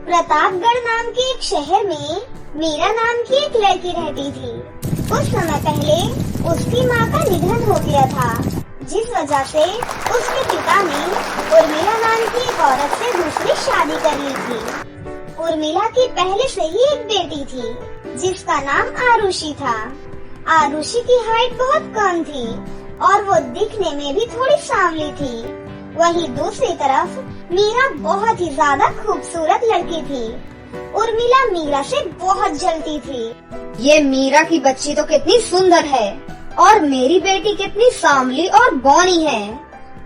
प्रतापगढ़ नाम के एक शहर में मीरा नाम की एक लड़की रहती थी। कुछ समय पहले उसकी माँ का निधन हो गया था, जिस वजह से उसके पिता ने उर्मिला नाम की एक औरत से दूसरी शादी कर ली थी। उर्मिला की पहले से ही एक बेटी थी, जिसका नाम आरुषि था। आरुषि की हाइट बहुत कम थी और वो दिखने में भी थोड़ी सांवली थी। वहीं दूसरी तरफ मीरा बहुत ही ज्यादा खूबसूरत लड़की थी। उर्मिला मीरा से बहुत जलती थी। ये मीरा की बच्ची तो कितनी सुंदर है और मेरी बेटी कितनी सांवली और बौनी है।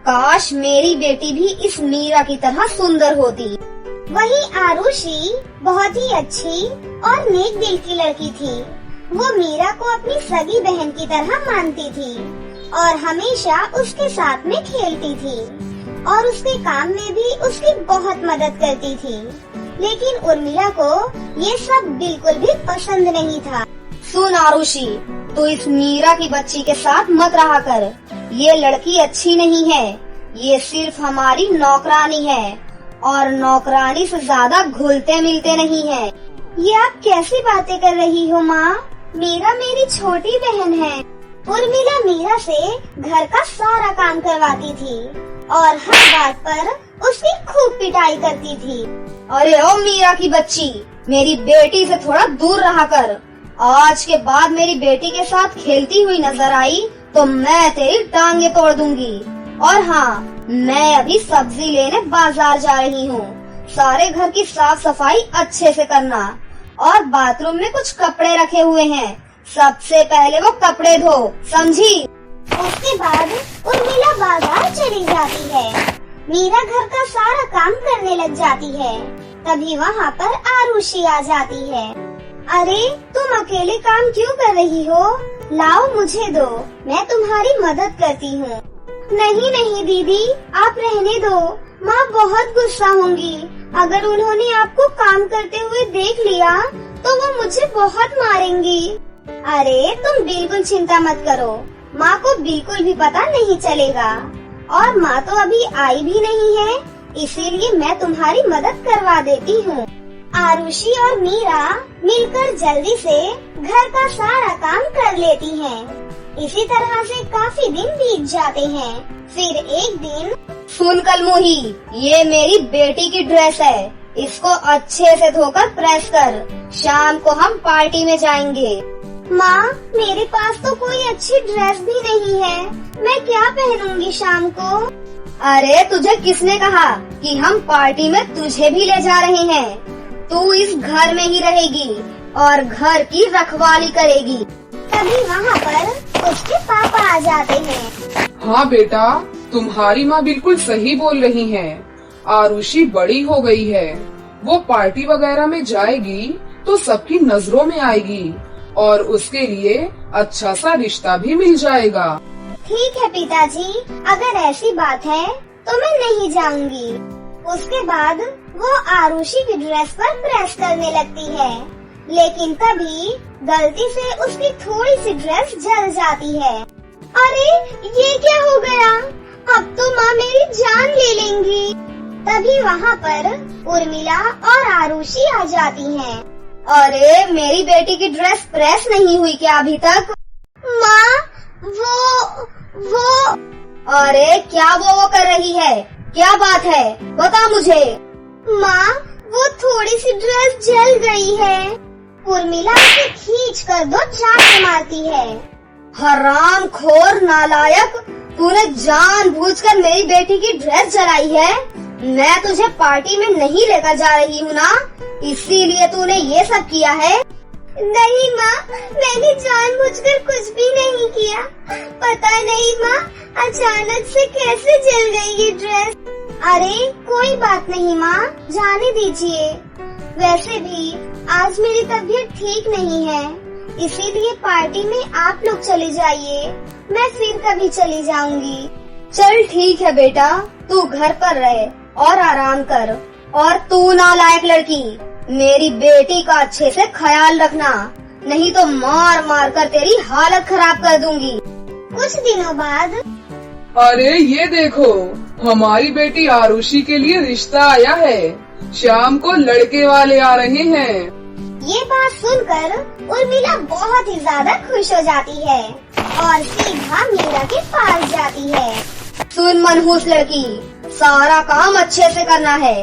काश मेरी बेटी भी इस मीरा की तरह सुंदर होती। वहीं आरुषि बहुत ही अच्छी और नेक दिल की लड़की थी। वो मीरा को अपनी सगी बहन की तरह मानती थी और हमेशा उसके साथ में खेलती थी और उसके काम में भी उसकी बहुत मदद करती थी। लेकिन उर्मिला को ये सब बिल्कुल भी पसंद नहीं था। सुन आरुषि, तू इस मीरा की बच्ची के साथ मत रहा कर। ये लड़की अच्छी नहीं है। ये सिर्फ हमारी नौकरानी है और नौकरानी से ज्यादा घुलते मिलते नहीं है। ये आप कैसी बातें कर रही हो माँ? मीरा मेरी छोटी बहन है। उर्मिला मीरा से घर का सारा काम करवाती थी और हर बात पर उसकी खूब पिटाई करती थी। अरे ओ मीरा की बच्ची, मेरी बेटी से थोड़ा दूर रहा कर। आज के बाद मेरी बेटी के साथ खेलती हुई नजर आई तो मैं तेरी टांगे तोड़ दूंगी। और हाँ, मैं अभी सब्जी लेने बाजार जा रही हूँ। सारे घर की साफ सफाई अच्छे से करना और बाथरूम में कुछ कपड़े रखे हुए हैं, सबसे पहले वो कपड़े धो, समझी? उसके बाद उर्मिला बाजार चली जाती है। मीरा घर का सारा काम करने लग जाती है। तभी वहाँ पर आरुषि आ जाती है। अरे तुम अकेले काम क्यों कर रही हो? लाओ मुझे दो, मैं तुम्हारी मदद करती हूँ। नहीं नहीं दीदी, आप रहने दो। माँ बहुत गुस्सा होंगी। अगर उन्होंने आपको काम करते हुए देख लिया तो वो मुझे बहुत मारेंगी। अरे तुम बिल्कुल चिंता मत करो, माँ को बिल्कुल भी पता नहीं चलेगा और माँ तो अभी आई भी नहीं है, इसीलिए मैं तुम्हारी मदद करवा देती हूँ। आरुषि और मीरा मिलकर जल्दी से घर का सारा काम कर लेती हैं। इसी तरह से काफी दिन बीत जाते हैं। फिर एक दिन, सुन कलमुही, ये मेरी बेटी की ड्रेस है, इसको अच्छे से धोकर प्रेस कर। शाम को हम पार्टी में जाएंगे। माँ, मेरे पास तो कोई अच्छी ड्रेस भी नहीं है, मैं क्या पहनूंगी शाम को? अरे तुझे किसने कहा कि हम पार्टी में तुझे भी ले जा रहे हैं? तू इस घर में ही रहेगी और घर की रखवाली करेगी। तभी वहाँ पर उसके पापा आ जाते हैं। हाँ बेटा, तुम्हारी माँ बिल्कुल सही बोल रही है। आरुषि बड़ी हो गई है, वो पार्टी वगैरह में जाएगी तो सबकी नजरों में आएगी और उसके लिए अच्छा सा रिश्ता भी मिल जाएगा। ठीक है पिताजी, अगर ऐसी बात है तो मैं नहीं जाऊंगी। उसके बाद वो आरुषि की ड्रेस पर प्रेस करने लगती है, लेकिन तभी गलती से उसकी थोड़ी सी ड्रेस जल जाती है। अरे ये क्या हो गया? अब तो माँ मेरी जान ले लेंगी। तभी वहाँ पर उर्मिला और आरुषि आ जाती हैं। अरे मेरी बेटी की ड्रेस प्रेस नहीं हुई क्या अभी तक? माँ, वो अरे क्या वो कर रही है? क्या बात है, बता मुझे। माँ, वो थोड़ी सी ड्रेस जल गई है। उर्मिला उसे खींच कर 2 चांटे मारती है। हरामखोर नालायक, तूने जानबूझकर मेरी बेटी की ड्रेस जलाई है। मैं तुझे पार्टी में नहीं लेकर जा रही हूँ ना, इसीलिए तूने ये सब किया है। नहीं माँ, मैंने जानबूझकर कुछ भी नहीं किया। पता नहीं माँ, अचानक से कैसे जल गई ये ड्रेस। अरे कोई बात नहीं माँ, जाने दीजिए। वैसे भी आज मेरी तबीयत ठीक नहीं है, इसीलिए पार्टी में आप लोग चले जाइए, मैं फिर कभी चली जाऊंगी। चल ठीक है बेटा, तू घर पर रहे और आराम कर। और तू नालायक लड़की, मेरी बेटी का अच्छे से ख्याल रखना, नहीं तो मार मार कर तेरी हालत खराब कर दूंगी। कुछ दिनों बाद, अरे ये देखो, हमारी बेटी आरुषि के लिए रिश्ता आया है। शाम को लड़के वाले आ रहे हैं। ये बात सुनकर उर्मिला बहुत ही ज्यादा खुश हो जाती है और सीधा मीरा के पास जाती है। सुन मनहूस लड़की, सारा काम अच्छे से करना है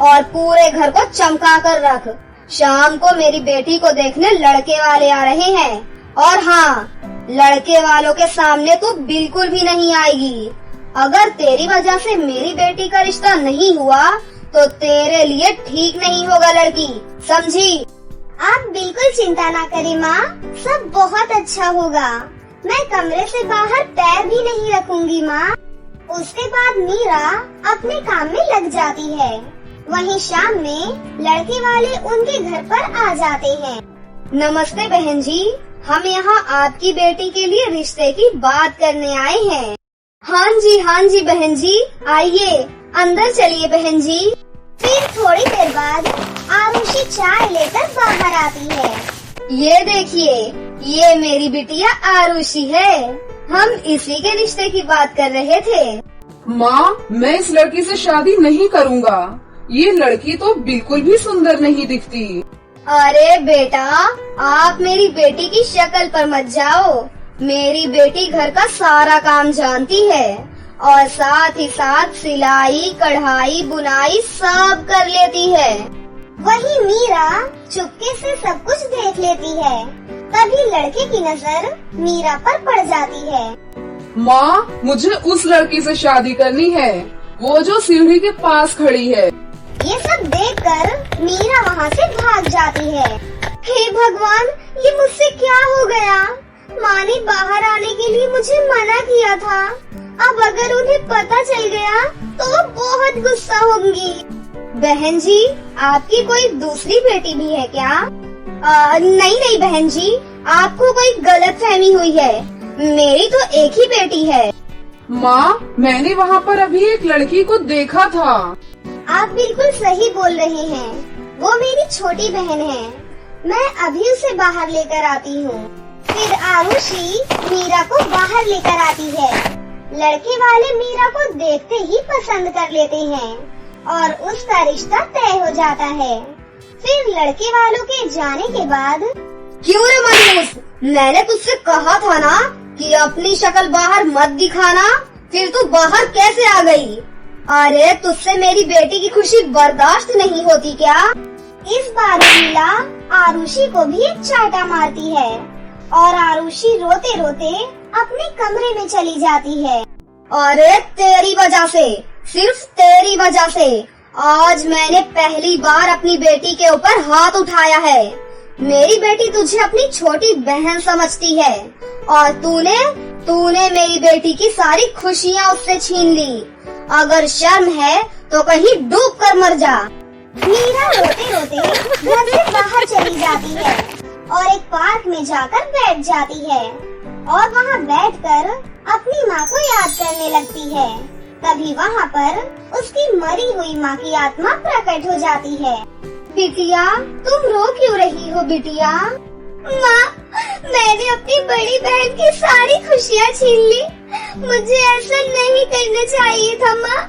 और पूरे घर को चमका कर रख। शाम को मेरी बेटी को देखने लड़के वाले आ रहे हैं और हाँ, लड़के वालों के सामने तू बिल्कुल भी नहीं आएगी। अगर तेरी वजह से मेरी बेटी का रिश्ता नहीं हुआ तो तेरे लिए ठीक नहीं होगा लड़की, समझी? आप बिल्कुल चिंता ना करें माँ, सब बहुत अच्छा होगा। मैं कमरे से बाहर पैर भी नहीं रखूंगी माँ। उसके बाद मीरा अपने काम में लग जाती है। वहीं शाम में लड़के वाले उनके घर पर आ जाते हैं। नमस्ते बहन जी, हम यहाँ आपकी बेटी के लिए रिश्ते की बात करने आए हैं। हाँ जी बहन जी, आइए अंदर चलिए बहन जी। फिर थोड़ी देर बाद आरुषि चाय लेकर बाहर आती है। ये देखिए, ये मेरी बिटिया आरुषि है। हम इसी के रिश्ते की बात कर रहे थे। माँ, मैं इस लड़की से शादी नहीं करूँगा। ये लड़की तो बिल्कुल भी सुंदर नहीं दिखती। अरे बेटा, आप मेरी बेटी की शक्ल पर मत जाओ। मेरी बेटी घर का सारा काम जानती है और साथ ही साथ सिलाई, कढ़ाई, बुनाई सब कर लेती है। वहीं मीरा चुपके से सब कुछ देख लेती है। तभी लड़के की नजर मीरा पर पड़ जाती है। माँ, मुझे उस लड़की से शादी करनी है, वो जो सीढ़ी के पास खड़ी है। ये सब देखकर मीरा वहाँ से भाग जाती है। हे भगवान, ये मुझसे क्या हो गया? माँ ने बाहर आने के लिए मुझे मना किया था। अब अगर उन्हें पता चल गया तो वो बहुत गुस्सा होंगी। बहन जी, आपकी कोई दूसरी बेटी भी है क्या? नहीं बहन जी, आपको कोई गलतफहमी हुई है। मेरी तो एक ही बेटी है। माँ, मैंने वहाँ पर अभी एक लड़की को देखा था। आप बिल्कुल सही बोल रहे हैं, वो मेरी छोटी बहन है। मैं अभी उसे बाहर लेकर आती हूँ। फिर आरुषि मीरा को बाहर लेकर आती है। लड़के वाले मीरा को देखते ही पसंद कर लेते हैं और उसका रिश्ता तय हो जाता है। फिर लड़के वालों के जाने के बाद, क्यों रे मनहूस, मैंने तुझसे कहा था ना कि अपनी शक्ल बाहर मत दिखाना। फिर तू बाहर कैसे आ गई? अरे तुझसे मेरी बेटी की खुशी बर्दाश्त नहीं होती क्या? इस बार उर्मिला आरुषि को भी एक चाटा मारती है और आरुषि रोते रोते अपने कमरे में चली जाती है। अरे तेरी वजह से, सिर्फ तेरी वजह से आज मैंने पहली बार अपनी बेटी के ऊपर हाथ उठाया है। मेरी बेटी तुझे अपनी छोटी बहन समझती है और तूने मेरी बेटी की सारी खुशियाँ उससे छीन ली। अगर शर्म है तो कहीं डूब कर मर जा। मीरा रोते रोते घर से बाहर चली जाती है और एक पार्क में जाकर बैठ जाती है और वहाँ बैठकर अपनी माँ को याद करने लगती है। तभी वहाँ पर उसकी मरी हुई माँ की आत्मा प्रकट हो जाती है। बिटिया, तुम रो क्यों रही हो बिटिया? माँ, मैंने अपनी बड़ी बहन की सारी खुशियाँ छीन ली। मुझे ऐसा नहीं करना चाहिए था माँ।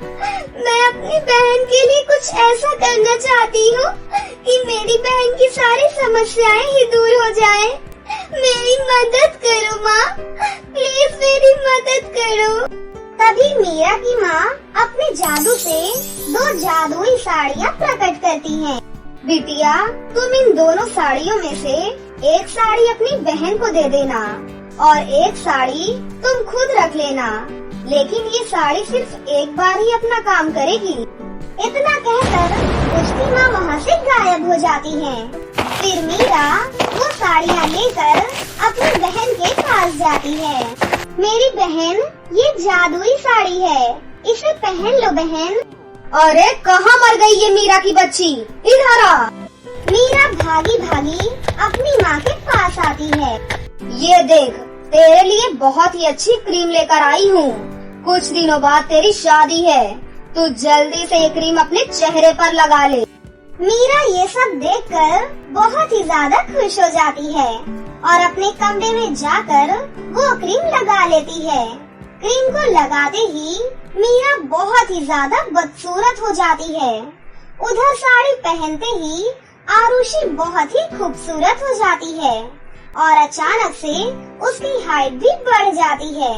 मैं अपनी बहन के लिए कुछ ऐसा करना चाहती हूँ कि मेरी बहन की सारी समस्याएं ही दूर हो जाएं। मेरी मदद करो माँ, प्लीज मेरी मदद करो। तभी मीरा की माँ अपने जादू से 2 जादुई साड़ियाँ प्रकट करती हैं। बिटिया, तुम इन दोनों साड़ियों में से एक साड़ी अपनी बहन को दे देना और एक साड़ी तुम खुद रख लेना। लेकिन ये साड़ी सिर्फ एक बार ही अपना काम करेगी। इतना कहकर उसकी माँ वहाँ से गायब हो जाती है। फिर मीरा वो साड़ियाँ लेकर अपनी बहन के पास जाती है। मेरी बहन, ये जादुई साड़ी है, इसे पहन लो बहन। अरे कहाँ मर गई ये मीरा की बच्ची? इधर आ। मीरा भागी भागी अपनी माँ के पास आती है। ये देख, तेरे लिए बहुत ही अच्छी क्रीम लेकर आई हूँ। कुछ दिनों बाद तेरी शादी है, तू जल्दी से ये क्रीम अपने चेहरे पर लगा ले। मीरा ये सब देखकर बहुत ही ज्यादा खुश हो जाती है और अपने कमरे में जाकर वो क्रीम लगा लेती है। क्रीम को लगाते ही मीरा बहुत ही ज्यादा बदसूरत हो जाती है। उधर साड़ी पहनते ही आरुषि बहुत ही खूबसूरत हो जाती है और अचानक से उसकी हाइट भी बढ़ जाती है।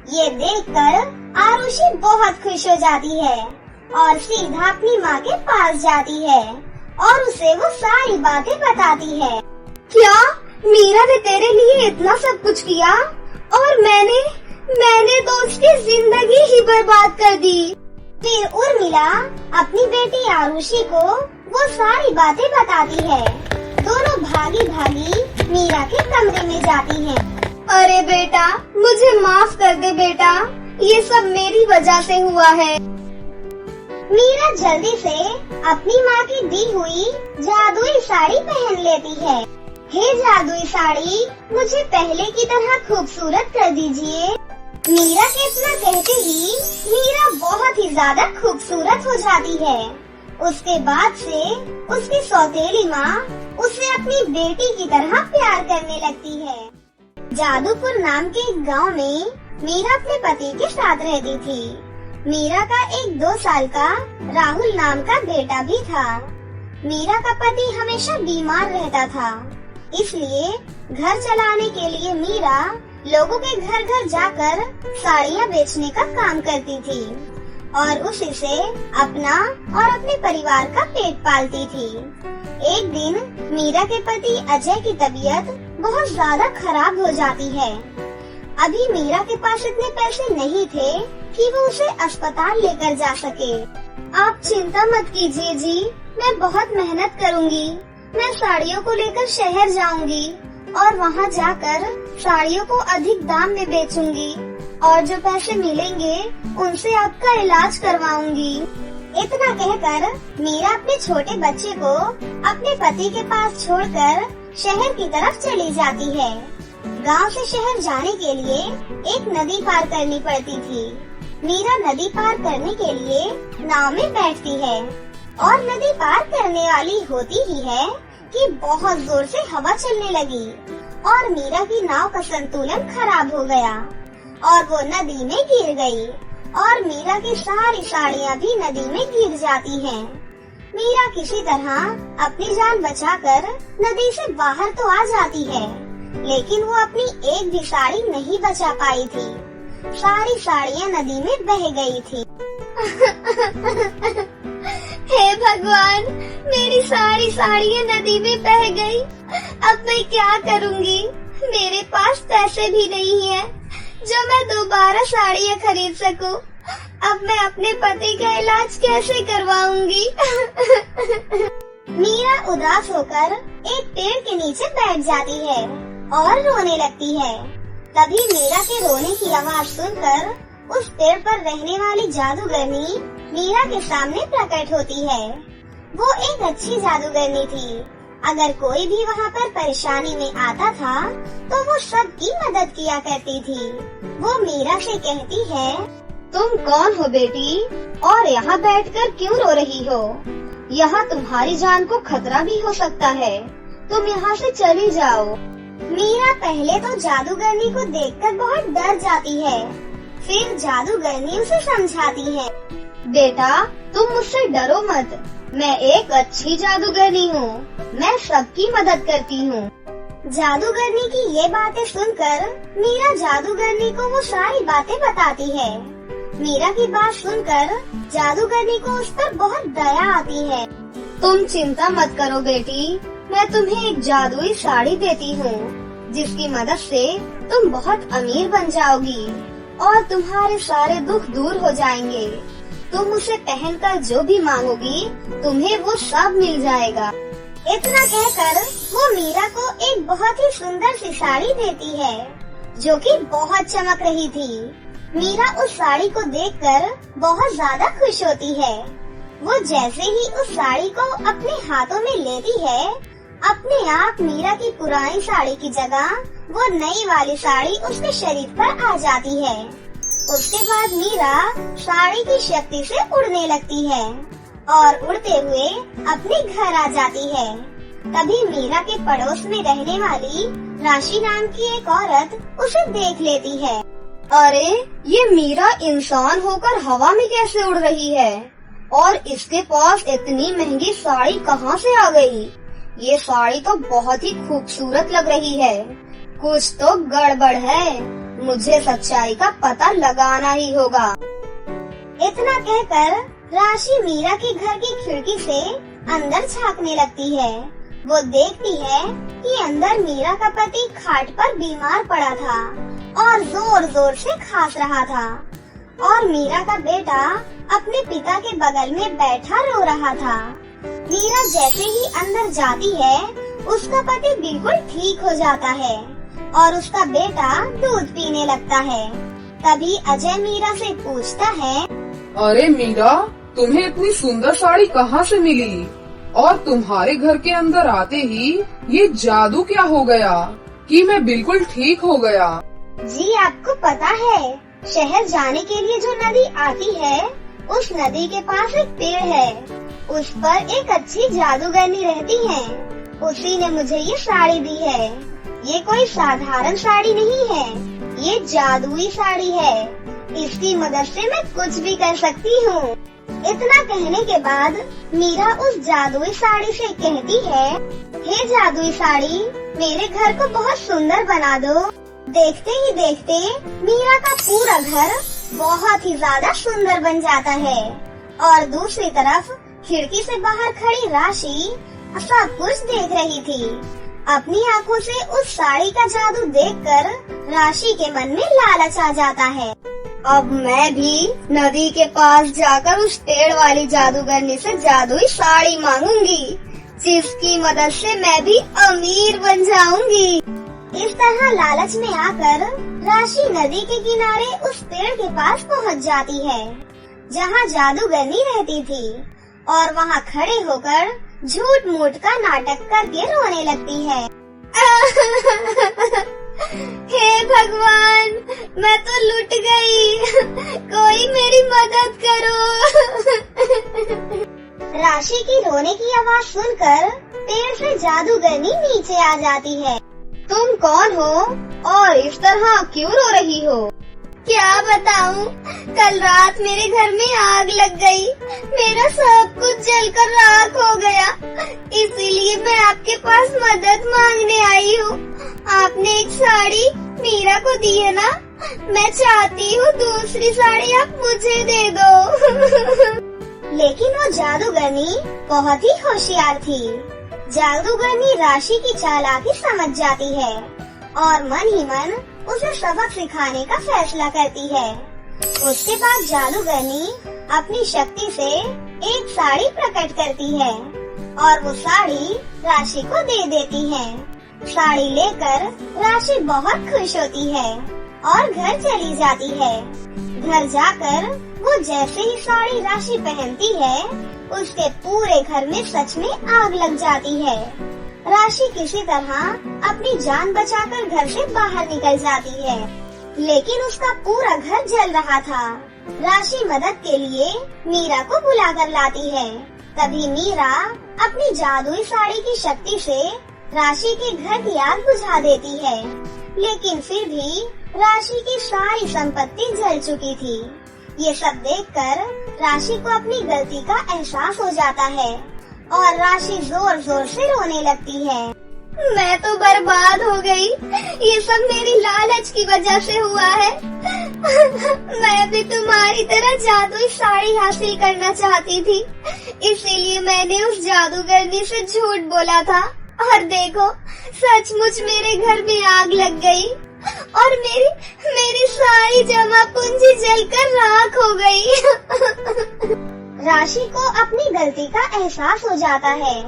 ये देखकर आरुषि बहुत खुश हो जाती है और सीधा अपनी माँ के पास जाती है और उसे वो सारी बातें बताती है। क्या मीरा ने तेरे लिए इतना सब कुछ किया और मैंने तो उसकी जिंदगी ही बर्बाद कर दी। फिर उर्मिला अपनी बेटी आरुषि को वो सारी बातें बताती है। दोनों भागी भागी मीरा के कमरे में जाती हैं। अरे बेटा, मुझे माफ कर दे बेटा, ये सब मेरी वजह से हुआ है। मीरा जल्दी से अपनी माँ की दी हुई जादुई साड़ी पहन लेती है। हे जादुई साड़ी, मुझे पहले की तरह खूबसूरत कर दीजिए। मीरा के इतना कहते ही मीरा बहुत ही ज्यादा खूबसूरत हो जाती है। उसके बाद से उसकी सौतेली माँ उसे अपनी बेटी की तरह प्यार करने लगती है। जादूपुर नाम के एक गांव में मीरा अपने पति के साथ रहती थी। मीरा का एक 2 साल का राहुल नाम का बेटा भी था। मीरा का पति हमेशा बीमार रहता था, इसलिए घर चलाने के लिए मीरा लोगों के घर घर जाकर साड़ियाँ बेचने का काम करती थी और उसी से अपना और अपने परिवार का पेट पालती थी। एक दिन मीरा के पति अजय की तबीयत बहुत ज्यादा खराब हो जाती है। अभी मीरा के पास इतने पैसे नहीं थे कि वो उसे अस्पताल लेकर जा सके। आप चिंता मत कीजिए जी, मैं बहुत मेहनत करूंगी। मैं साड़ियों को लेकर शहर जाऊंगी और वहाँ जाकर साड़ियों को अधिक दाम में बेचूंगी और जो पैसे मिलेंगे उनसे आपका इलाज करवाऊंगी। इतना कहकर मीरा अपने छोटे बच्चे को अपने पति के पास छोड़कर शहर की तरफ चली जाती है। गांव से शहर जाने के लिए एक नदी पार करनी पड़ती थी। मीरा नदी पार करने के लिए नाव में बैठती है और नदी पार करने वाली होती ही है कि बहुत जोर से हवा चलने लगी और मीरा की नाव का संतुलन खराब हो गया और वो नदी में गिर गई और मीरा की सारी साड़ियाँ भी नदी में गिर जाती हैं। मीरा किसी तरह अपनी जान बचाकर नदी से बाहर तो आ जाती है, लेकिन वो अपनी एक भी साड़ी नहीं बचा पाई थी। सारी साड़ियाँ नदी में बह गई थी। हे भगवान, मेरी सारी साड़ियाँ नदी में बह गई। अब मैं क्या करूँगी? मेरे पास पैसे भी नहीं है जो मैं दोबारा साड़ियाँ खरीद सकूं। अब मैं अपने पति का इलाज कैसे करवाऊंगी? मीरा उदास होकर एक पेड़ के नीचे बैठ जाती है और रोने लगती है। तभी मीरा के रोने की आवाज सुनकर उस पेड़ पर रहने वाली जादूगरनी मीरा के सामने प्रकट होती है। वो एक अच्छी जादूगरनी थी। अगर कोई भी वहाँ पर परेशानी में आता था तो वो सबकी मदद किया करती थी। वो मीरा से कहती है, तुम कौन हो बेटी और यहाँ बैठकर क्यों रो रही हो? यहाँ तुम्हारी जान को खतरा भी हो सकता है, तुम यहाँ से चली जाओ। मीरा पहले तो जादूगरनी को देखकर बहुत डर जाती है। फिर जादूगरनी उसे समझाती है, बेटा तुम मुझसे डरो मत, मैं एक अच्छी जादूगरनी हूँ, मैं सबकी मदद करती हूँ। जादूगरनी की ये बातें सुनकर मीरा जादूगरनी को वो सारी बातें बताती है। मीरा की बात सुनकर जादूगरनी को उस पर बहुत दया आती है। तुम चिंता मत करो बेटी, मैं तुम्हें एक जादुई साड़ी देती हूँ जिसकी मदद से तुम बहुत अमीर बन जाओगी और तुम्हारे सारे दुख दूर हो जाएंगे। तुम उसे पहनकर जो भी मांगोगी तुम्हें वो सब मिल जाएगा। इतना कहकर वो मीरा को एक बहुत ही सुंदर सी साड़ी देती है जो कि बहुत चमक रही थी। मीरा उस साड़ी को देखकर बहुत ज्यादा खुश होती है। वो जैसे ही उस साड़ी को अपने हाथों में लेती है, अपने आप मीरा की पुरानी साड़ी की जगह वो नई वाली साड़ी उसके शरीर पर आ जाती है। उसके बाद मीरा साड़ी की शक्ति से उड़ने लगती है और उड़ते हुए अपने घर आ जाती है। तभी मीरा के पड़ोस में रहने वाली राशि नाम की एक औरत उसे देख लेती है अरे ये मीरा इंसान होकर हवा में कैसे उड़ रही है? और इसके पास इतनी महंगी साड़ी कहाँ से आ गई? ये साड़ी तो बहुत ही खूबसूरत लग रही है। कुछ तो गड़बड़ है, मुझे सच्चाई का पता लगाना ही होगा। इतना कहकर राशि मीरा के घर की खिड़की से अंदर झांकने लगती है। वो देखती है कि अंदर मीरा का पति खाट पर बीमार पड़ा था और जोर जोर से खांस रहा था, और मीरा का बेटा अपने पिता के बगल में बैठा रो रहा था। मीरा जैसे ही अंदर जाती है, उसका पति बिल्कुल ठीक हो जाता है और उसका बेटा दूध पीने लगता है। तभी अजय मीरा से पूछता है, अरे मीरा, तुम्हें इतनी सुंदर साड़ी कहाँ से मिली? और तुम्हारे घर के अंदर आते ही ये जादू क्या हो गया कि मैं बिल्कुल ठीक हो गया? जी आपको पता है, शहर जाने के लिए जो नदी आती है, उस नदी के पास एक पेड़ है। उस पर एक अच्छी जादूगरनी रहती है। उसी ने मुझे ये साड़ी दी है। ये कोई साधारण साड़ी नहीं है, ये जादुई साड़ी है। इसकी मदद से मैं कुछ भी कर सकती हूँ। इतना कहने के बाद मीरा उस जादुई साड़ी से कहती है, हे जादुई साड़ी, मेरे घर को बहुत सुंदर बना दो। देखते ही देखते मीरा का पूरा घर बहुत ही ज्यादा सुंदर बन जाता है। और दूसरी तरफ खिड़की से बाहर खड़ी राशि सब कुछ देख रही थी। अपनी आंखों से उस साड़ी का जादू देखकर राशि के मन में लालच आ जाता है। अब मैं भी नदी के पास जाकर उस पेड़ वाली जादूगरनी से जादुई साड़ी मांगूंगी, जिसकी मदद से मैं भी अमीर बन जाऊंगी। इस तरह लालच में आकर राशि नदी के किनारे उस पेड़ के पास पहुंच जाती है, जहां जादूगरनी रहती थी, और वहां खड़े होकर झूठ मूठ का नाटक करके रोने लगती है। हे भगवान, मैं तो लुट गई, कोई मेरी मदद करो। राशि की रोने की आवाज सुनकर पेड़ से जादूगरनी नीचे आ जाती है। तुम कौन हो और इस तरह क्यों रो रही हो? क्या बताऊं, कल रात मेरे घर में आग लग गई, मेरा सब कुछ जलकर राख हो गया, इसीलिए मैं आपके पास मदद मांगने आई हूँ। आपने एक साड़ी मीरा को दी है ना, मैं चाहती हूँ दूसरी साड़ी आप मुझे दे दो। लेकिन वो जादूगरनी बहुत ही होशियार थी। जादूगरनी राशि की चालाकी समझ जाती है और मन ही मन उसे सबक सिखाने का फैसला करती है। उसके बाद जादूगरनी अपनी शक्ति से एक साड़ी प्रकट करती है और वो साड़ी राशि को दे देती है। साड़ी लेकर राशि बहुत खुश होती है और घर चली जाती है। घर जाकर वो जैसे ही साड़ी राशि पहनती है, उसके पूरे घर में सच में आग लग जाती है। राशि किसी तरह अपनी जान बचाकर घर से बाहर निकल जाती है, लेकिन उसका पूरा घर जल रहा था। राशि मदद के लिए मीरा को बुलाकर लाती है। तभी मीरा अपनी जादुई साड़ी की शक्ति से राशि के घर की आग बुझा देती है, लेकिन फिर भी राशि की सारी संपत्ति जल चुकी थी। ये सब देखकर राशि को अपनी गलती का एहसास हो जाता है और राशि जोर जोर से रोने लगती है। मैं तो बर्बाद हो गई, ये सब मेरी लालच की वजह से हुआ है। मैं भी तुम्हारी तरह जादुई साड़ी हासिल करना चाहती थी, इसीलिए मैंने उस जादूगरनी से झूठ बोला था, और देखो सचमुच मेरे घर में आग लग गई और मेरी सारी जमा पूंजी जलकर राख हो गई। राशि को अपनी गलती का एहसास हो जाता है।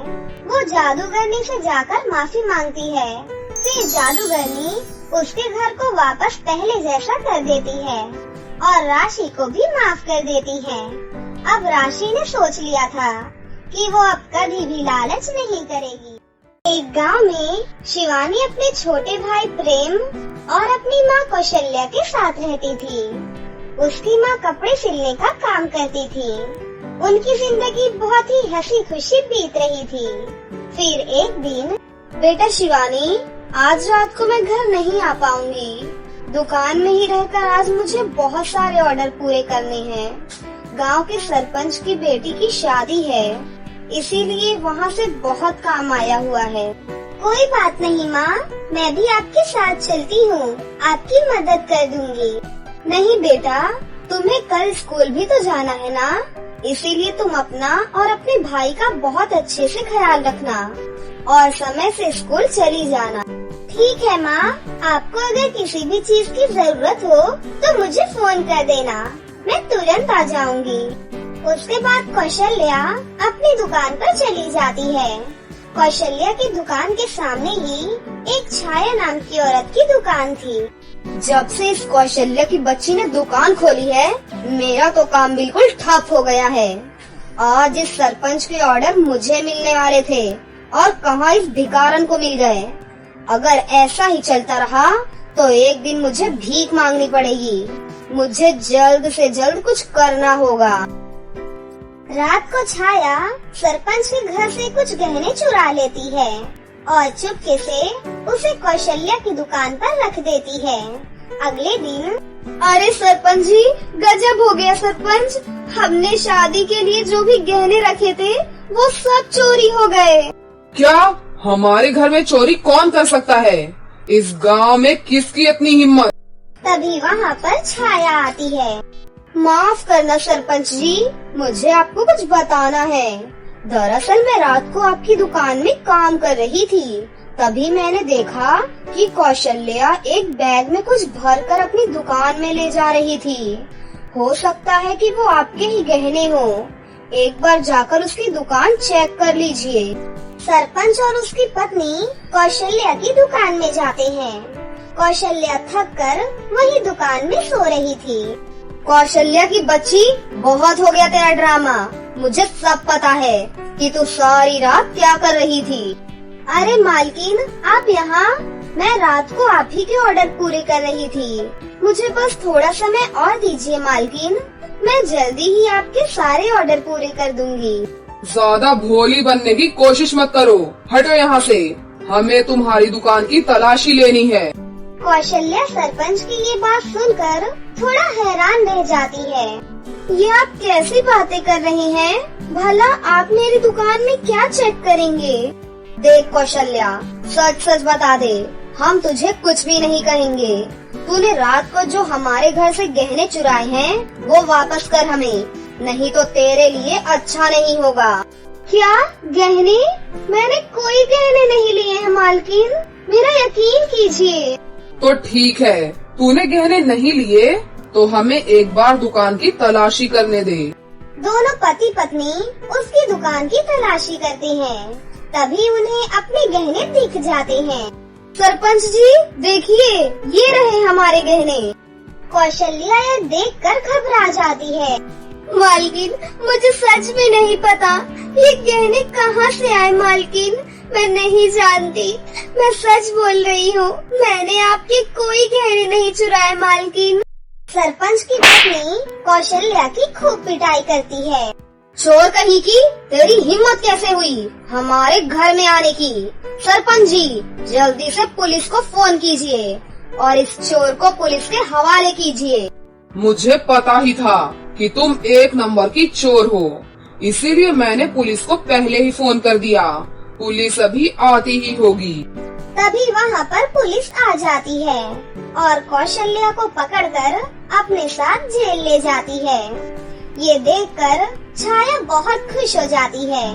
वो जादूगरनी से जाकर माफी मांगती है। फिर जादूगरनी उसके घर को वापस पहले जैसा कर देती है और राशि को भी माफ कर देती है। अब राशि ने सोच लिया था कि वो अब कभी भी लालच नहीं करेगी। एक गांव में शिवानी अपने छोटे भाई प्रेम और अपनी माँ कौशल्या के साथ रहती थी। उसकी माँ कपड़े सिलने का काम करती थी। उनकी जिंदगी बहुत ही हंसी खुशी बीत रही थी। फिर एक दिन, बेटा शिवानी, आज रात को मैं घर नहीं आ पाऊंगी, दुकान में ही रहकर आज मुझे बहुत सारे ऑर्डर पूरे करने हैं। गांव के सरपंच की बेटी की शादी है, इसीलिए वहाँ से बहुत काम आया हुआ है। कोई बात नहीं माँ, मैं भी आपके साथ चलती हूँ, आपकी मदद कर दूंगी। नहीं बेटा, तुम्हें कल स्कूल भी तो जाना है ना, इसीलिए तुम अपना और अपने भाई का बहुत अच्छे से ख्याल रखना और समय से स्कूल चली जाना। ठीक है माँ, आपको अगर किसी भी चीज की जरूरत हो तो मुझे फोन कर देना, मैं तुरंत आ जाऊंगी। उसके बाद कौशल्या अपनी दुकान पर चली जाती है। कौशल्या की दुकान के सामने ही एक छाया नाम की औरत की दुकान थी। जब से इस कौशल्या की बच्ची ने दुकान खोली है, मेरा तो काम बिल्कुल ठप हो गया है। आज इस सरपंच के ऑर्डर मुझे मिलने वाले थे और कहाँ इस भिखारन को मिल गए। अगर ऐसा ही चलता रहा तो एक दिन मुझे भीख मांगनी पड़ेगी। मुझे जल्द से जल्द कुछ करना होगा। रात को छाया सरपंच के घर से कुछ गहने चुरा लेती है और चुपके से उसे कौशल्या की दुकान पर रख देती है। अगले दिन, अरे सरपंच जी, गजब हो गया सरपंच, हमने शादी के लिए जो भी गहने रखे थे वो सब चोरी हो गए। क्या? हमारे घर में चोरी कौन कर सकता है? इस गांव में किसकी इतनी हिम्मत? तभी वहाँ पर छाया आती है। माफ करना सरपंच जी, मुझे आपको कुछ बताना है। दरअसल मैं रात को आपकी दुकान में काम कर रही थी, तभी मैंने देखा कि कौशल्या एक बैग में कुछ भरकर अपनी दुकान में ले जा रही थी। हो सकता है कि वो आपके ही गहने हो। एक बार जाकर उसकी दुकान चेक कर लीजिए। सरपंच और उसकी पत्नी कौशल्या की दुकान में जाते हैं। कौशल्या थक कर वही दुकान में सो रही थी। कौशल्या की बच्ची, बहुत हो गया तेरा ड्रामा। मुझे सब पता है कि तू सारी रात क्या कर रही थी। अरे मालकिन, आप यहाँ? मैं रात को आप ही के ऑर्डर पूरे कर रही थी। मुझे बस थोड़ा समय और दीजिए मालकिन, मैं जल्दी ही आपके सारे ऑर्डर पूरे कर दूंगी। ज्यादा भोली बनने की कोशिश मत करो, हटो यहाँ से। हमें तुम्हारी दुकान की तलाशी लेनी है। कौशल्या सरपंच की ये बात सुनकर थोड़ा हैरान रह जाती है। ये आप कैसी बातें कर रही हैं? भला आप मेरी दुकान में क्या चेक करेंगे? देख कौशल्या, सच सच बता दे, हम तुझे कुछ भी नहीं कहेंगे। तूने रात को जो हमारे घर से गहने चुराए हैं वो वापस कर हमें, नहीं तो तेरे लिए अच्छा नहीं होगा। क्या गहने? मैंने कोई गहने नहीं लिए हैं मालकिन, मेरा यकीन कीजिए। तो ठीक है, तूने गहने नहीं लिए तो हमें एक बार दुकान की तलाशी करने दे। दोनों पति पत्नी उसकी दुकान की तलाशी करते हैं। तभी उन्हें अपने गहने दिख जाते हैं। सरपंच जी देखिए, ये रहे हमारे गहने। कौशल्या यह देखकर घबरा जाती है। मालकिन, मुझे सच में नहीं पता ये गहने कहाँ से आए मालकिन, मैं नहीं जानती। मैं सच बोल रही हूँ, मैंने आपके कोई गहने नहीं चुराए मालकिन। सरपंच की पत्नी कौशल्या की खूब पिटाई करती है। चोर कहीं की, तेरी हिम्मत कैसे हुई हमारे घर में आने की? सरपंच जी, जल्दी से पुलिस को फोन कीजिए और इस चोर को पुलिस के हवाले कीजिए। मुझे पता ही था कि तुम एक नंबर की चोर हो, इसीलिए मैंने पुलिस को पहले ही फोन कर दिया। पुलिस अभी आती ही होगी। तभी वहाँ पर पुलिस आ जाती है और कौशल्या को पकड़कर अपने साथ जेल ले जाती है। ये देखकर छाया बहुत खुश हो जाती है।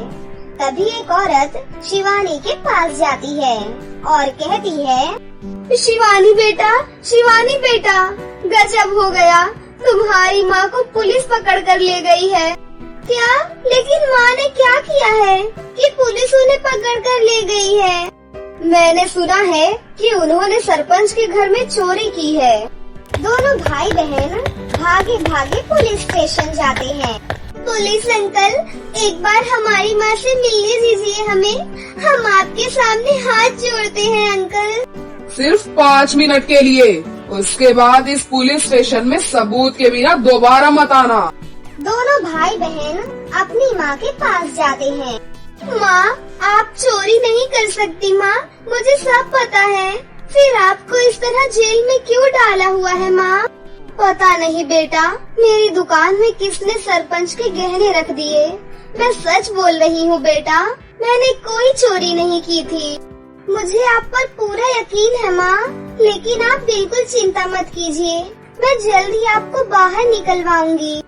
तभी एक औरत शिवानी के पास जाती है और कहती है, शिवानी बेटा, शिवानी बेटा, गजब हो गया, तुम्हारी माँ को पुलिस पकड़ कर ले गई है। क्या? लेकिन माँ ने क्या किया है कि पुलिस उन्हें पकड़ कर ले गई है? मैंने सुना है कि उन्होंने सरपंच के घर में चोरी की है। दोनों भाई बहन भागे भागे पुलिस स्टेशन जाते हैं। पुलिस अंकल, एक बार हमारी माँ से मिलने दीजिए हमें, हम आपके सामने हाथ जोड़ते हैं अंकल। सिर्फ 5 मिनट के लिए, उसके बाद इस पुलिस स्टेशन में सबूत के बिना दोबारा मत आना। दोनों भाई बहन अपनी माँ के पास जाते हैं। माँ, आप चोरी नहीं कर सकती माँ, मुझे सब पता है। फिर आपको इस तरह जेल में क्यों डाला हुआ है माँ? पता नहीं बेटा, मेरी दुकान में किसने सरपंच के गहने रख दिए। मैं सच बोल रही हूँ बेटा, मैंने कोई चोरी नहीं की थी। मुझे आप पर पूरा यकीन है माँ, लेकिन आप बिल्कुल चिंता मत कीजिए, मैं जल्द ही आपको बाहर निकलवाऊंगी।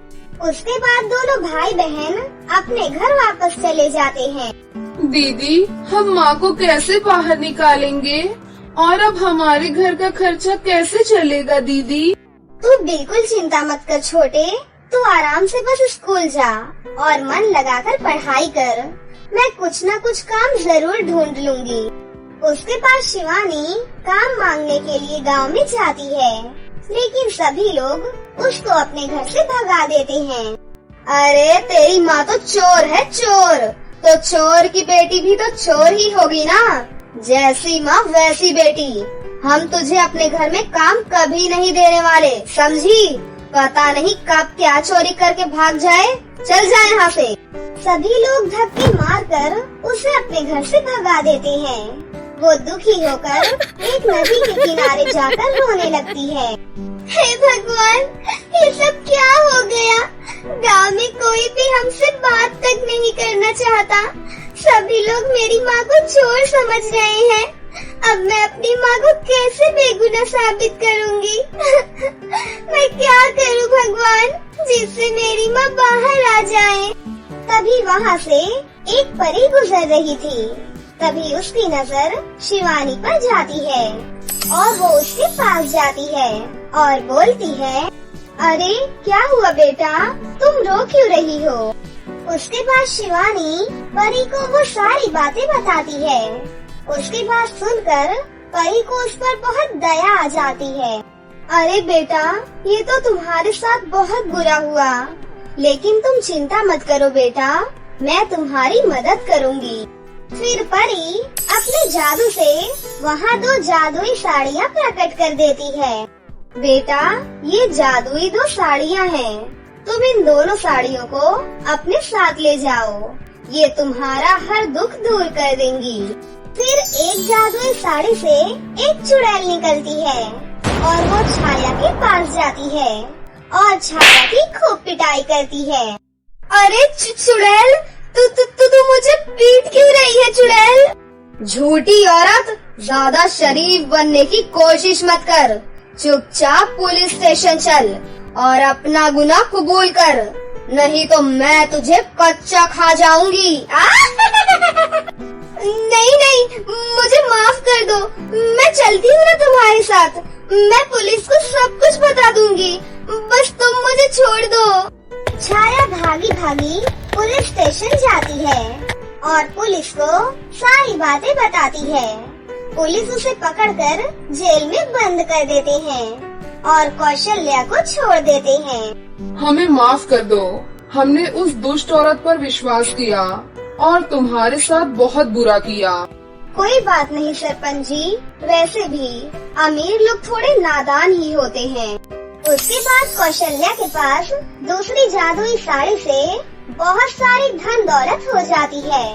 उसके बाद दोनों भाई बहन अपने घर वापस चले जाते हैं। दीदी, हम माँ को कैसे बाहर निकालेंगे और अब हमारे घर का खर्चा कैसे चलेगा दीदी? तू बिल्कुल चिंता मत कर छोटे, तू आराम से बस स्कूल जा और मन लगाकर पढ़ाई कर। मैं कुछ न कुछ काम जरूर ढूंढ लूंगी। उसके बाद शिवानी काम मांगने के लिए गांव में जाती है, लेकिन सभी लोग उसको अपने घर से भगा देते हैं। अरे तेरी माँ तो चोर है, चोर। तो चोर की बेटी भी तो चोर ही होगी ना। जैसी माँ वैसी बेटी। हम तुझे अपने घर में काम कभी नहीं देने वाले, समझी? पता नहीं कब क्या चोरी करके भाग जाए। चल जा यहाँ से। सभी लोग धक्के मारकर उसे अपने घर से भगा देते हैं। वो दुखी होकर एक नदी के किनारे जाकर रोने लगती है। हे भगवान, ये सब क्या हो गया? गांव में कोई भी हमसे बात तक नहीं करना चाहता। सभी लोग मेरी माँ को चोर समझ रहे हैं। अब मैं अपनी माँ को कैसे बेगुनाह साबित करूँगी? मैं क्या करूँ भगवान, जिससे मेरी माँ बाहर आ जाए। तभी वहाँ से एक परी गुजर रही थी। तभी उसकी नजर शिवानी पर जाती है और वो उसके पास जाती है और बोलती है, अरे क्या हुआ बेटा, तुम रो क्यों रही हो? उसके बाद शिवानी परी को वो सारी बातें बताती है। उसकी बात सुनकर परी को उस पर बहुत दया आ जाती है। अरे बेटा, ये तो तुम्हारे साथ बहुत बुरा हुआ, लेकिन तुम चिंता मत करो बेटा, मैं तुम्हारी मदद करूँगी। फिर परी अपने जादू से वहाँ 2 जादुई साड़ियाँ प्रकट कर देती है। बेटा, ये जादुई 2 साड़ियाँ हैं, तुम इन दोनों साड़ियों को अपने साथ ले जाओ, ये तुम्हारा हर दुख दूर कर देंगी। फिर एक जादुई साड़ी से एक चुड़ैल निकलती है और वो छाया के पास जाती है और छाया की खूब पिटाई करती है। अरे चुड़ैल, तू मुझे पीट क्यों रही है चुड़ैल? झूठी औरत, ज्यादा शरीफ बनने की कोशिश मत कर। चुपचाप पुलिस स्टेशन चल और अपना गुनाह कबूल कर, नहीं तो मैं तुझे कच्चा खा जाऊंगी। नहीं, मुझे माफ कर दो, मैं चलती हूँ ना तुम्हारे साथ। मैं पुलिस को सब कुछ बता दूंगी, बस तुम मुझे छोड़ दो। छाया भागी भागी पुलिस स्टेशन जाती है और पुलिस को सारी बातें बताती है। पुलिस उसे पकड़कर जेल में बंद कर देते हैं और कौशल्या को छोड़ देते हैं। हमें माफ कर दो, हमने उस दुष्ट औरत पर विश्वास किया और तुम्हारे साथ बहुत बुरा किया। कोई बात नहीं सरपंच जी, वैसे भी अमीर लोग थोड़े नादान ही होते हैं। उसके बाद कौशल्या के पास दूसरी जादुई साड़ी से बहुत सारी धन दौलत हो जाती है।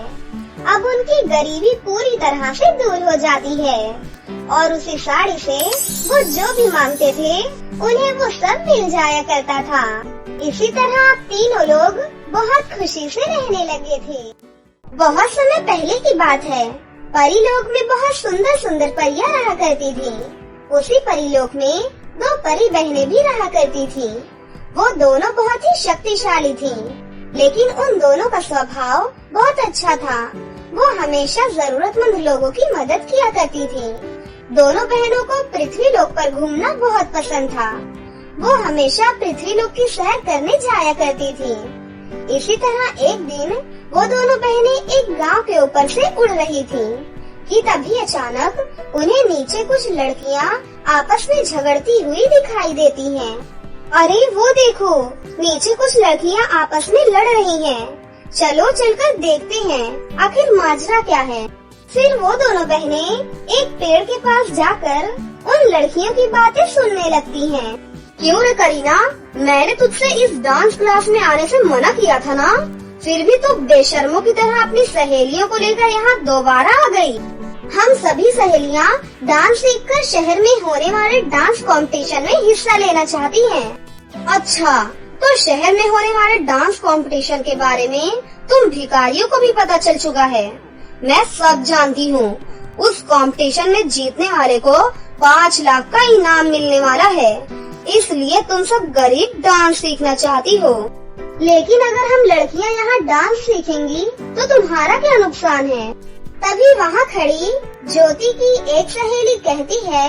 अब उनकी गरीबी पूरी तरह से दूर हो जाती है और उसी साड़ी से वो जो भी मांगते थे उन्हें वो सब मिल जाया करता था। इसी तरह अब तीनों लोग बहुत खुशी से रहने लगे थे। बहुत समय पहले की बात है, परीलोक में बहुत सुंदर सुंदर परियां रहा करती थी। उसी परीलोक में 2 परी बहनें भी रहा करती थी। वो दोनों बहुत ही शक्तिशाली थी, लेकिन उन दोनों का स्वभाव बहुत अच्छा था। वो हमेशा जरूरतमंद लोगों की मदद किया करती थी। दोनों बहनों को पृथ्वी लोक पर घूमना बहुत पसंद था। वो हमेशा पृथ्वी लोक की सैर करने जाया करती थी। इसी तरह एक दिन वो दोनों बहनें एक गांव के ऊपर से उड़ रही थी कि तभी अचानक उन्हें नीचे कुछ लड़कियां आपस में झगड़ती हुई दिखाई देती हैं। अरे वो देखो, नीचे कुछ लड़कियां आपस में लड़ रही हैं। चलो चलकर देखते हैं आखिर माजरा क्या है। फिर वो दोनों बहनें एक पेड़ के पास जाकर उन लड़कियों की बातें सुनने लगती हैं। क्यों रे करीना, मैंने तुझसे इस डांस क्लास में आने से मना किया था ना, फिर भी तू बेशर्मों की तरह अपनी सहेलियों को लेकर यहाँ दोबारा आ गई। हम सभी सहेलियां डांस सीखकर शहर में होने वाले डांस कंपटीशन में हिस्सा लेना चाहती हैं। अच्छा, तो शहर में होने वाले डांस कंपटीशन के बारे में तुम भिखारियों को भी पता चल चुका है। मैं सब जानती हूँ। उस कंपटीशन में जीतने वाले को 5 लाख का इनाम मिलने वाला है। इसलिए तुम सब गरीब डांस सीखना चाहती हो। लेकिन अगर हम लड़कियां यहाँ डांस सीखेंगी तो तुम्हारा क्या नुकसान है? तभी वहाँ खड़ी ज्योति की एक सहेली कहती है,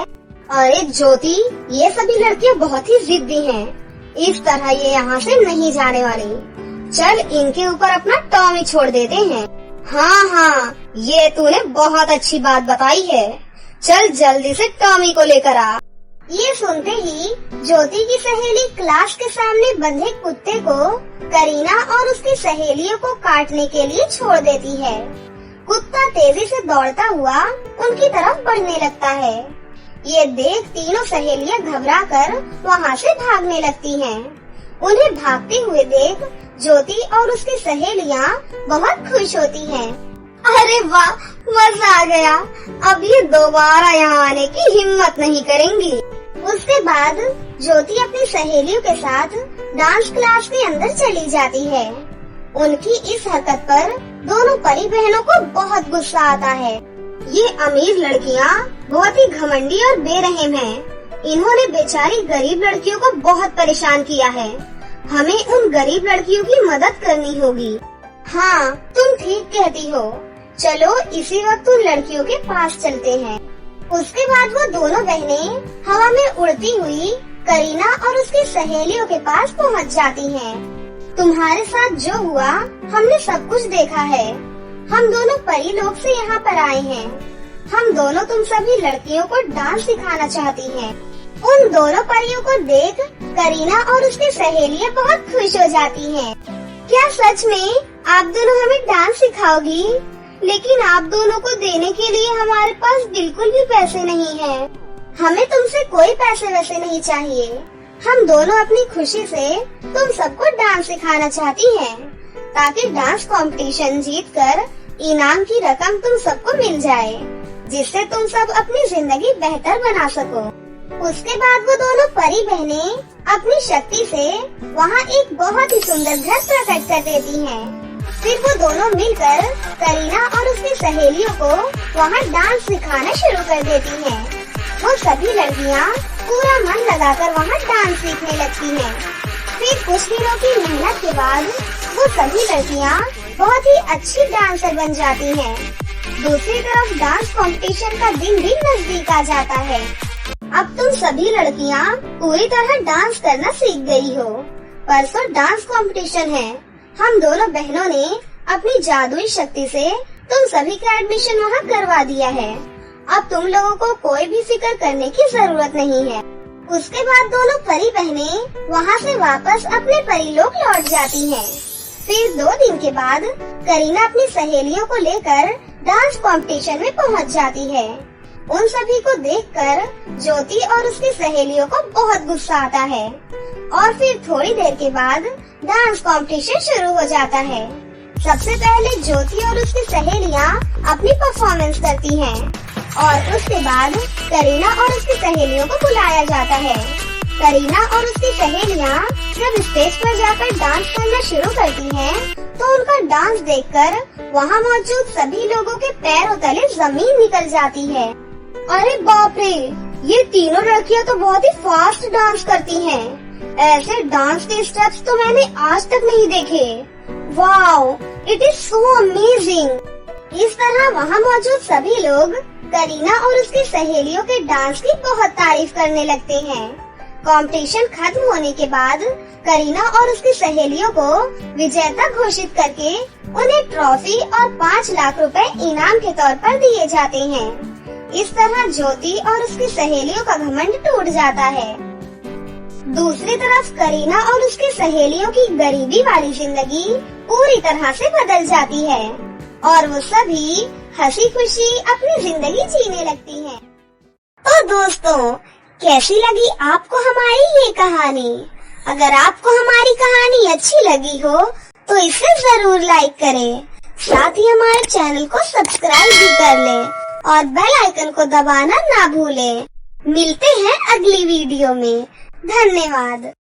अरे ज्योति, ये सभी लड़कियाँ बहुत ही जिद्दी हैं। इस तरह ये यहाँ से नहीं जाने वाली। चल इनके ऊपर अपना टॉमी छोड़ देते हैं। हाँ, ये तूने बहुत अच्छी बात बताई है। चल जल्दी से टॉमी को लेकर आ। ये सुनते ही ज्योति की सहेली क्लास के सामने बंधे कुत्ते को करीना और उसकी सहेलियों को काटने के लिए छोड़ देती है। कुत्ता तेजी से दौड़ता हुआ उनकी तरफ बढ़ने लगता है। ये देख तीनों सहेलियां घबराकर वहाँ से भागने लगती हैं। उन्हें भागते हुए देख ज्योति और उसकी सहेलियां बहुत खुश होती हैं। अरे वाह, मजा आ गया। अब ये दोबारा यहाँ आने की हिम्मत नहीं करेंगी। उसके बाद ज्योति अपनी सहेलियों के साथ डांस क्लास के अंदर चली जाती है। उनकी इस हरकत पर दोनों परी बहनों को बहुत गुस्सा आता है। ये अमीर लड़कियाँ बहुत ही घमंडी और बेरहम हैं। इन्होंने बेचारी गरीब लड़कियों को बहुत परेशान किया है। हमें उन गरीब लड़कियों की मदद करनी होगी। हाँ, तुम ठीक कहती हो। चलो इसी वक्त उन लड़कियों के पास चलते हैं। उसके बाद वो दोनों बहनें हवा में उड़ती हुई करीना और उसकी सहेलियों के पास पहुंच जाती हैं। तुम्हारे साथ जो हुआ हमने सब कुछ देखा है। हम दोनों परी लोग से यहाँ पर आए हैं। हम दोनों तुम सभी लड़कियों को डांस सिखाना चाहती हैं। उन दोनों परियों को देख करीना और उसकी सहेलियाँ बहुत खुश हो जाती हैं। क्या सच में आप दोनों हमें डांस सिखाओगी? लेकिन आप दोनों को देने के लिए हमारे पास बिल्कुल भी पैसे नहीं है। हमें तुमसे कोई पैसे वैसे नहीं चाहिए। हम दोनों अपनी खुशी से तुम सबको डांस सिखाना चाहती हैं, ताकि डांस कंपटीशन जीतकर इनाम की रकम तुम सबको मिल जाए, जिससे तुम सब अपनी जिंदगी बेहतर बना सको। उसके बाद वो दोनों परी बहनें अपनी शक्ति से वहाँ एक बहुत ही सुंदर घर प्रकट कर देती हैं। फिर वो दोनों मिलकर करीना और उसकी सहेलियों को वहाँ डांस सिखाना शुरू कर देती हैं। वो सभी लड़कियाँ पूरा मन लगाकर वहाँ डांस सीखने लगती हैं। फिर कुछ दिनों की मेहनत के बाद वो सभी लड़कियाँ बहुत ही अच्छी डांसर बन जाती हैं। दूसरी तरफ डांस कंपटीशन का दिन भी नजदीक आ जाता है। अब तुम सभी लड़कियाँ पूरी तरह डांस करना सीख गई हो। परसों डांस कंपटीशन है। हम दोनों बहनों ने अपनी जादुई शक्ति से तुम सभी का एडमिशन वहाँ करवा दिया है। अब तुम लोगों को कोई भी फिक्र करने की जरूरत नहीं है। उसके बाद दोनों परी बहनें वहाँ से वापस अपने परी लोग लौट जाती हैं। फिर 2 दिन के बाद करीना अपनी सहेलियों को लेकर डांस कंपटीशन में पहुँच जाती है। उन सभी को देखकर ज्योति और उसकी सहेलियों को बहुत गुस्सा आता है और फिर थोड़ी देर के बाद डांस कंपटीशन शुरू हो जाता है। सबसे पहले ज्योति और उसकी सहेलियां अपनी परफॉर्मेंस करती हैं और उसके बाद करीना और उसकी सहेलियों को बुलाया जाता है। करीना और उसकी सहेलियां जब स्टेज पर जाकर डांस करना शुरू करती हैं, तो उनका डांस देखकर वहाँ मौजूद सभी लोगों के पैरों तले जमीन निकल जाती है। अरे बाप रे, ये तीनों लड़कियां तो बहुत ही फास्ट डांस करती हैं। ऐसे डांस के स्टेप्स तो मैंने आज तक नहीं देखे। Wow, it is so amazing. इस तरह वहाँ मौजूद सभी लोग करीना और उसकी सहेलियों के डांस की बहुत तारीफ करने लगते हैं। कंपटीशन खत्म होने के बाद करीना और उसकी सहेलियों को विजेता घोषित करके उन्हें ट्रॉफी और 5 लाख रुपए इनाम के तौर पर दिए जाते हैं। इस तरह ज्योति और उसकी सहेलियों का घमंड टूट जाता है। दूसरी तरफ करीना और उसकी सहेलियों की गरीबी वाली जिंदगी पूरी तरह से बदल जाती है और वो सभी हंसी खुशी अपनी जिंदगी जीने लगती हैं। तो दोस्तों, कैसी लगी आपको हमारी ये कहानी? अगर आपको हमारी कहानी अच्छी लगी हो तो इसे जरूर लाइक करें। साथ ही हमारे चैनल को सब्सक्राइब भी कर लें और बेल आइकन को दबाना ना भूलें। मिलते हैं अगली वीडियो में। धन्यवाद।